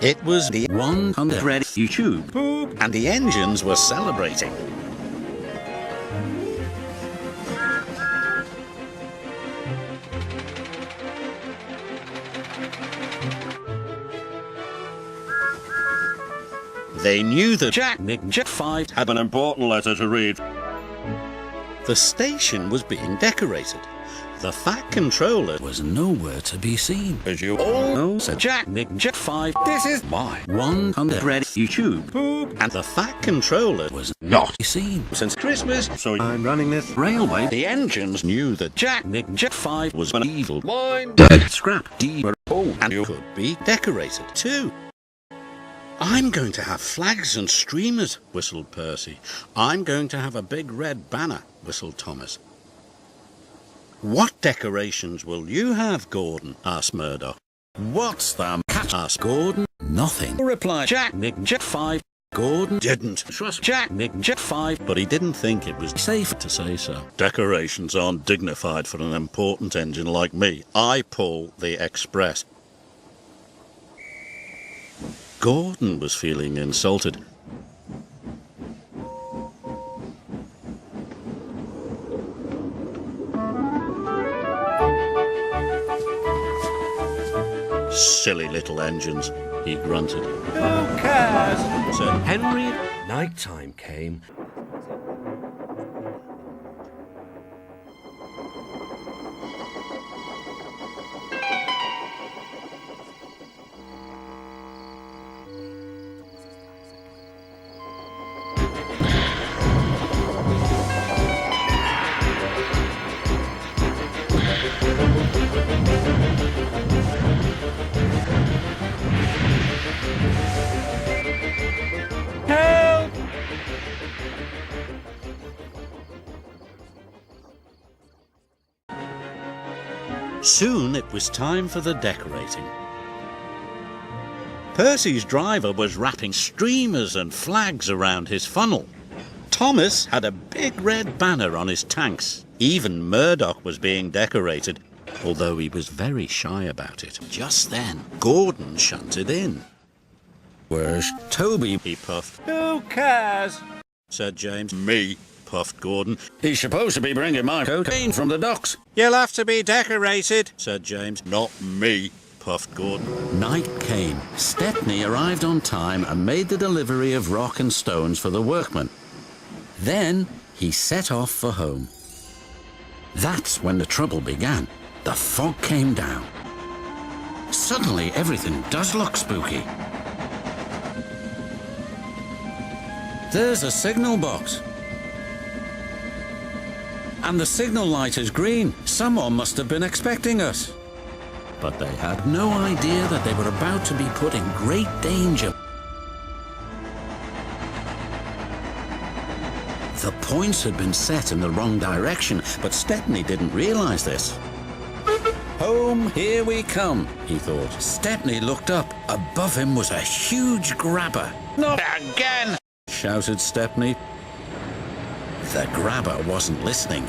It was the 100 YouTube, and the engines were celebrating. They knew that Ninja5 had an important letter to read. The station was being decorated. The Fat Controller was nowhere to be seen. As you all know, said Ninja5, this is my 100 YouTube. And the Fat Controller was not seen since Christmas, so I'm running this railway. The engines knew that Ninja5 was an evil mind. Dead scrap dealer. Oh, and you could be decorated too. I'm going to have flags and streamers, whistled Percy. I'm going to have a big red banner, whistled Thomas. What decorations will you have, Gordon? Asked Murdoch. What's the catch? Asked Gordon. Nothing, replied Ninja5. Gordon didn't trust Ninja5, but he didn't think it was safe to say so. Decorations aren't dignified for an important engine like me. I pull the express. Gordon was feeling insulted. Silly little engines, he grunted. Who cares? Said Henry. Nighttime came. Help! Soon it was time for the decorating. Percy's driver was wrapping streamers and flags around his funnel. Thomas had a big red banner on his tanks. Even Murdoch was being decorated, although he was very shy about it. Just then, Gordon shunted in. Where's Toby? He puffed. Who cares? Said James. Me, puffed Gordon. He's supposed to be bringing my cocaine from the docks. You'll have to be decorated, said James. Not me, puffed Gordon. Night came. Stepney arrived on time and made the delivery of rock and stones for the workmen. Then he set off for home. That's when the trouble began. The fog came down. Suddenly everything does look spooky. There's a signal box. And the signal light is green. Someone must have been expecting us. But they had no idea that they were about to be put in great danger. The points had been set in the wrong direction, but Stepney didn't realize this. Home, here we come, he thought. Stepney looked up. Above him was a huge grabber. Not again, shouted Stepney. The grabber wasn't listening.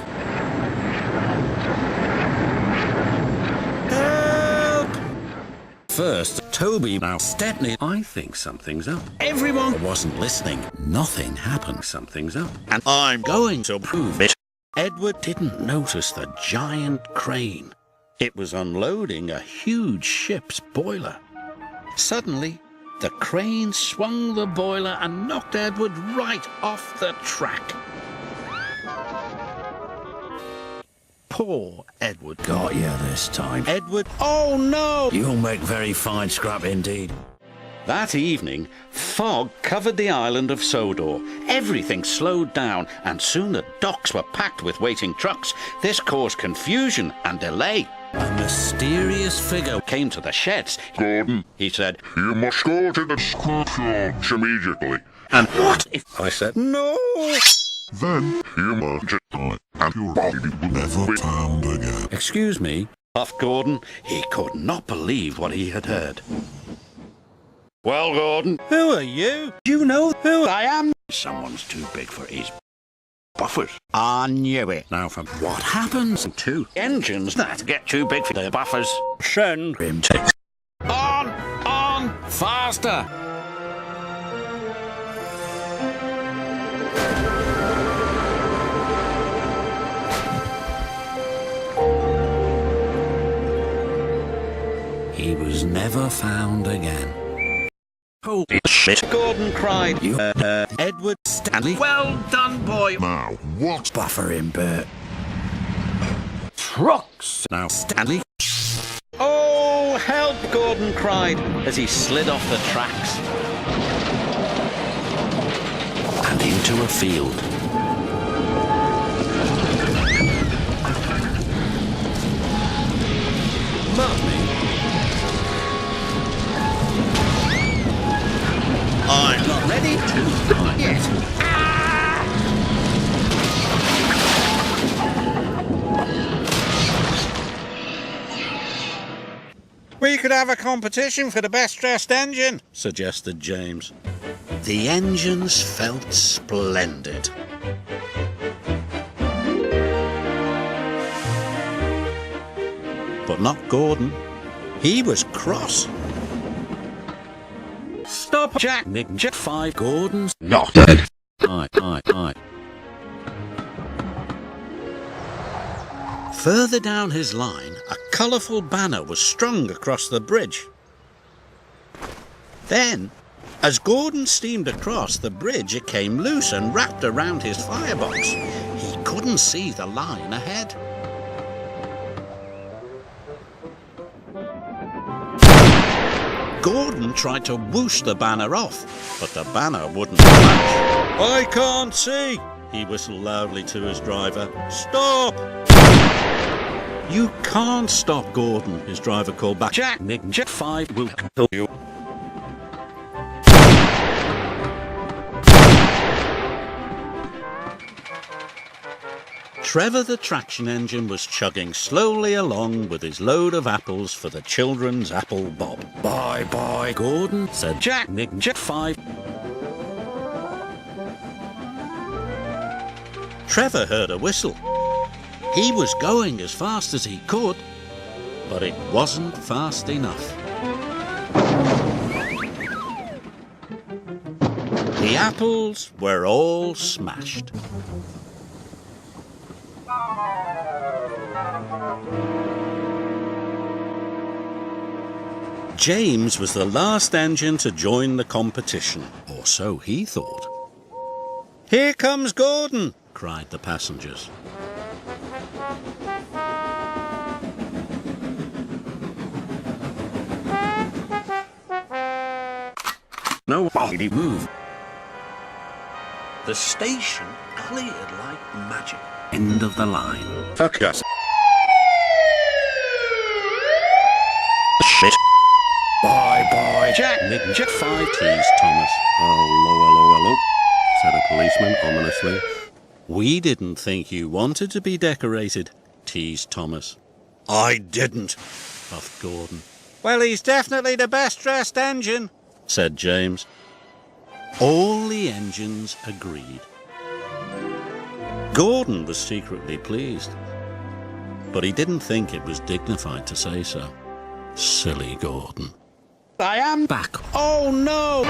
Help! First, Toby, now Stepney. I think something's up. Everyone wasn't listening. Nothing happened. Something's up. And I'm going to prove it. Edward didn't notice the giant crane. It was unloading a huge ship's boiler. Suddenly, the crane swung the boiler and knocked Edward right off the track. Poor Edward. Got you this time. Edward, oh no! You'll make very fine scrap indeed. That evening, fog covered the island of Sodor. Everything slowed down, and soon the docks were packed with waiting trucks. This caused confusion and delay. A mysterious figure came to the sheds. Gordon, he said, you must go to the scrapyard immediately. And what if I said no? Then you must die, and your body will never be found again. Excuse me, puffed Gordon. He could not believe what he had heard. Well, Gordon, Who are you? do you know who I am? Someone's too big for his buffers. I knew it. Now, from what happens to engines that get too big for their buffers? Send him to Faster! He was never found again. Holy shit, Gordon cried. You, Edward Stanley. Well done, boy. Now, what? Buffering, Bert. Trucks. Now, Stanley. Oh, help, Gordon cried as he slid off the tracks and into a field. Mummy. I'm not ready to yet. We could have a competition for the best dressed engine, suggested James. The engines felt splendid. But not Gordon. He was cross. Stop, Jack. Ninja5 Gordon's Not dead. Aye. Further down his line, a colourful banner was strung across the bridge. Then, as Gordon steamed across the bridge, it came loose and wrapped around his firebox. He couldn't see the line ahead. Gordon tried to whoosh the banner off, but the banner wouldn't match. I can't see, he whistled loudly to his driver. Stop! You can't stop, Gordon, his driver called back. Jack, Ninja5 will kill you. Trevor the traction engine was chugging slowly along with his load of apples for the children's apple bob. Bye, Gordon, said Jack, Ninja5. Trevor heard a whistle. He was going as fast as he could, but it wasn't fast enough. The apples were all smashed. James was the last engine to join the competition, or so he thought. Here comes Gordon, cried the passengers. Nobody moved. The station cleared like magic. End of the line. Fuck us. Shit. Bye, Jack. Ninja5 teased Thomas. Hello, said a policeman ominously. We didn't think you wanted to be decorated, teased Thomas. I didn't, puffed Gordon. Well, he's definitely the best dressed engine, said James. All the engines agreed. Gordon was secretly pleased, but he didn't think it was dignified to say so. Silly Gordon. I am back. Oh no!